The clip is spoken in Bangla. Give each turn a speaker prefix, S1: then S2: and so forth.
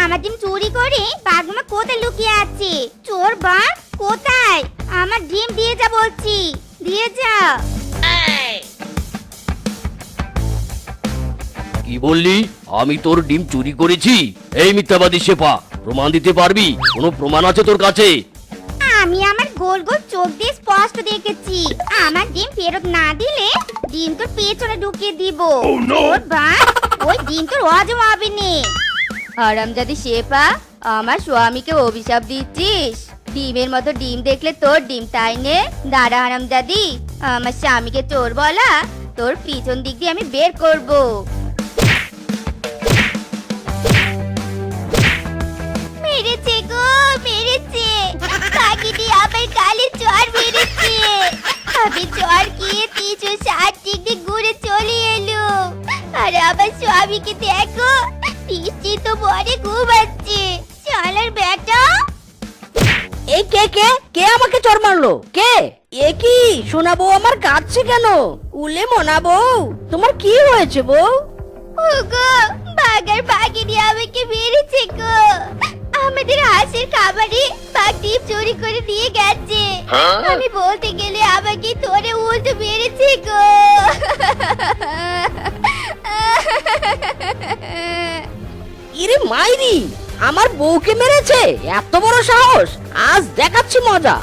S1: আমার ডিম চুরি করে বাঘমা কোথায় লুকিয়ে আছে? চোর বাঘ কোথায়? আমার ডিম দিয়ে যা বলছি, দিয়ে যা।
S2: কি বললি? আমি তোর ডিম চুরি করেছি? এই মিথ্যাবাদী শেফা, প্রমাণ দিতে পারবি? কোনো প্রমাণ আছে তোর কাছে?
S1: আমি আমার গোল গোল চোখ দিয়ে স্পষ্ট দেখেছি। আমার ডিম ফেরত না দিলে ডিম তোর পেছনে ঢুকিয়ে দিব। চোর বাঘ, ওই ডিম তোর হজম হবে না। হারামজাদি শেফা, আমার স্বামীকে অভিশাপ দিচ্ছিস? ডিমের মতো ডিম দেখলে তোর ডিম, তাই নে? দাঁড়া হারামজাদি, আমার স্বামীকে চোর বলা তোর পিছন দিক দিয়ে আমি বের করব। মেরেছে গো, মেরেছে। পাখিটি আবার গালে জ্বর মেরেছে। আমি জ্বর খেয়ে 360 ডিগ্রি ঘুরে চলে এলো। আর আমার স্বামীকে দেখো, নিশ্চিত বনে ঘুমাচ্ছে। শালার বেটা।
S3: এই কে কে কে আমাকে চড় মারলো? কে? এ কি সোনা বউ, আমার কাঁদছে কেন? উলে মোনা বউ, তোমার কি হয়েছে বউ?
S1: ওগো, বাঘার বাঘিনী আমাকে মেরেছে গো। আমাদের হাঁসের খাবারে বাঘ ডিম চুরি করে নিয়ে গেছে। আমি বলতে গেলে আমাকে ধরে উল্টো মেরেছে গো।
S3: ইরে মাইরি, আমার বউকে মেরেছে? এত বড় সাহস! আজ দেখাচ্ছি মজা।